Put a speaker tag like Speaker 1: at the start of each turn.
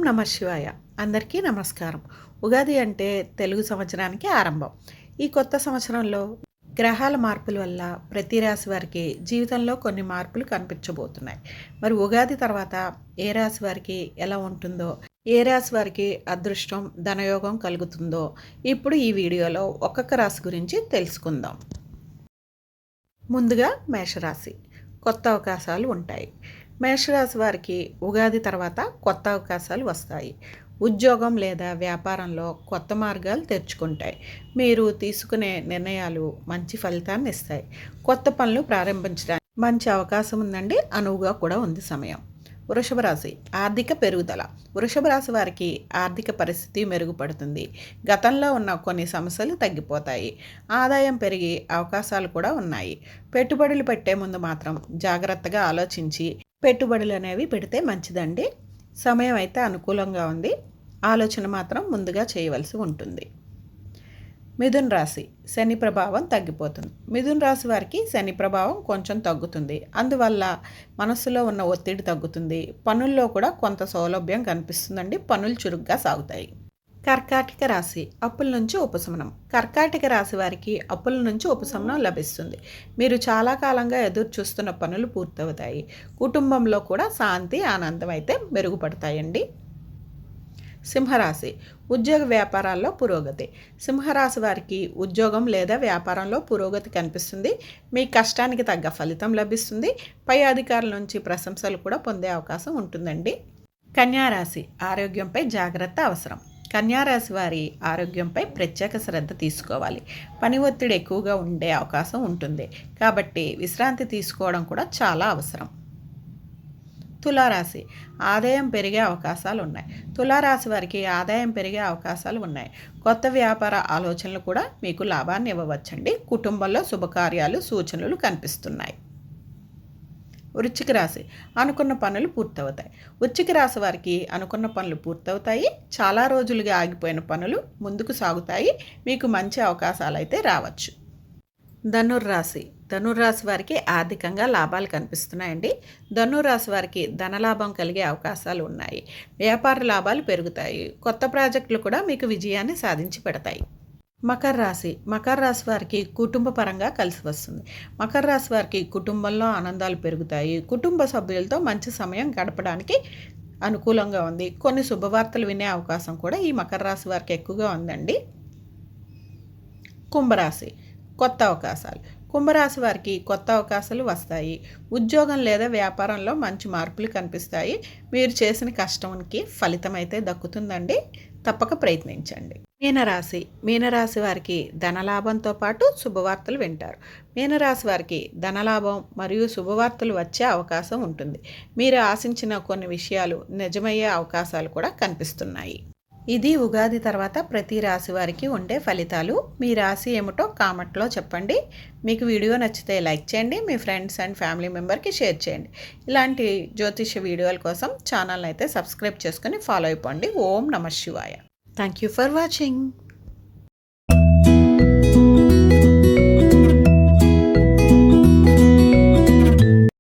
Speaker 1: నమ శివాయ. అందరికీ నమస్కారం. ఉగాది అంటే తెలుగు సంవత్సరానికి ఆరంభం. ఈ కొత్త సంవత్సరంలో గ్రహాల మార్పుల వల్ల ప్రతి రాశి వారికి జీవితంలో కొన్ని మార్పులు కనిపించబోతున్నాయి. మరి ఉగాది తర్వాత ఏ రాశి వారికి ఎలా ఉంటుందో, ఏ రాశి వారికి అదృష్టం, ధనయోగం కలుగుతుందో ఇప్పుడు ఈ వీడియోలో ఒక్కొక్క రాశి గురించి తెలుసుకుందాం. ముందుగా మేషరాశి. కొత్త అవకాశాలు ఉంటాయి. మేషరాశి వారికి ఉగాది తర్వాత కొత్త అవకాశాలు వస్తాయి. ఉద్యోగం లేదా వ్యాపారంలో కొత్త మార్గాలు తెరుచుకుంటాయి. మీరు తీసుకునే నిర్ణయాలు మంచి ఫలితాన్ని ఇస్తాయి. కొత్త పనులు ప్రారంభించడానికి మంచి అవకాశం ఉందండి. అనువుగా కూడా ఉంది సమయం. వృషభ రాశి. ఆర్థిక పెరుగుదల. వృషభ రాశి వారికి ఆర్థిక పరిస్థితి మెరుగుపడుతుంది. గతంలో ఉన్న కొన్ని సమస్యలు తగ్గిపోతాయి. ఆదాయం పెరిగి అవకాశాలు కూడా ఉన్నాయి. పెట్టుబడులు పెట్టే ముందు మాత్రం జాగ్రత్తగా ఆలోచించి పెట్టుబడులు అనేవి పెడితే మంచిదండి. సమయం అయితే అనుకూలంగా ఉంది. ఆలోచన మాత్రం ముందుగా చేయవలసి ఉంటుంది. మిథున్ రాశి. శని ప్రభావం తగ్గిపోతుంది. మిథున్ రాశి వారికి శని ప్రభావం కొంచెం తగ్గుతుంది. అందువల్ల మనస్సులో ఉన్న ఒత్తిడి తగ్గుతుంది. పనుల్లో కూడా కొంత సౌలభ్యం కనిపిస్తుందండి. పనులు చురుగ్గా సాగుతాయి. కర్కాటక రాశి. అప్పుల నుంచి ఉపశమనం. కర్కాటక రాశి వారికి అప్పుల నుంచి ఉపశమనం లభిస్తుంది. మీరు చాలా కాలంగా ఎదురు చూస్తున్న పనులు పూర్తవుతాయి. కుటుంబంలో కూడా శాంతి, ఆనందం అయితే మెరుగుపడతాయండి. సింహరాశి. ఉద్యోగ వ్యాపారాల్లో పురోగతి. సింహరాశి వారికి ఉద్యోగం లేదా వ్యాపారంలో పురోగతి కనిపిస్తుంది. మీ కష్టానికి తగ్గ ఫలితం లభిస్తుంది. పై అధికారుల నుంచి ప్రశంసలు కూడా పొందే అవకాశం ఉంటుందండి. కన్యారాశి. ఆరోగ్యంపై జాగ్రత్త అవసరం. కన్యారాశి వారి ఆరోగ్యంపై ప్రత్యేక శ్రద్ధ తీసుకోవాలి. పని ఒత్తిడి ఎక్కువగా ఉండే అవకాశం ఉంటుంది. కాబట్టి విశ్రాంతి తీసుకోవడం కూడా చాలా అవసరం. తులారాశి. ఆదాయం పెరిగే అవకాశాలు ఉన్నాయి. తులారాశి వారికి ఆదాయం పెరిగే అవకాశాలు ఉన్నాయి. కొత్త వ్యాపార ఆలోచనలు కూడా మీకు లాభాన్ని ఇవ్వవచ్చండి. కుటుంబంలో శుభకార్యాలు, సూచనలు కనిపిస్తున్నాయి. వృశ్చిక రాశి. అనుకున్న పనులు పూర్తవుతాయి. వృశ్చిక రాశి వారికి అనుకున్న పనులు పూర్తవుతాయి. చాలా రోజులుగా ఆగిపోయిన పనులు ముందుకు సాగుతాయి. మీకు మంచి అవకాశాలు అయితే రావచ్చు. ధనుర్రాశి. ధనుర్రాశి వారికి ఆర్థికంగా లాభాలు కనిపిస్తున్నాయండి. ధనుర్రాశి వారికి ధనలాభం కలిగే అవకాశాలు ఉన్నాయి. వ్యాపార లాభాలు పెరుగుతాయి. కొత్త ప్రాజెక్టులు కూడా మీకు విజయాన్ని సాధించి పెడతాయి. మకర రాశి. మకర రాశి వారికి కుటుంబ పరంగా కలిసి వస్తుంది. మకర రాశి వారికి కుటుంబంలో ఆనందాలు పెరుగుతాయి. కుటుంబ సభ్యులతో మంచి సమయం గడపడానికి అనుకూలంగా ఉంది. కొన్ని శుభవార్తలు వినే అవకాశం కూడా ఈ మకర రాశి వారికి ఎక్కువగా ఉందండి. కుంభరాశి. కొత్త అవకాశాలు. కుంభరాశి వారికి కొత్త అవకాశాలు వస్తాయి. ఉద్యోగం లేదా వ్యాపారంలో మంచి మార్పులు కనిపిస్తాయి. మీరు చేసిన కష్టానికి ఫలితం అయితే దక్కుతుందండి. తప్పక ప్రయత్నించండి. మీనరాశి. మీనరాశి వారికి ధనలాభంతో పాటు శుభవార్తలు వింటారు. మీనరాశి వారికి ధనలాభం మరియు శుభవార్తలు వచ్చే అవకాశం ఉంటుంది. మీరు ఆశించిన కొన్ని విషయాలు నిజమయ్యే అవకాశాలు కూడా కనిపిస్తున్నాయి. ఇది ఉగాది తర్వాత ప్రతి రాశి వారికి ఉండే ఫలితాలు. మీ రాశి ఏమిటో కామెంట్లో చెప్పండి. మీకు వీడియో నచ్చితే లైక్ చేయండి. మీ ఫ్రెండ్స్ అండ్ ఫ్యామిలీ మెంబర్కి షేర్ చేయండి. ఇలాంటి జ్యోతిష వీడియోల కోసం ఛానల్ అయితే సబ్స్క్రైబ్ చేసుకొని ఫాలో అయిపోండి. ఓం నమ శివాయ. Thank you for watching.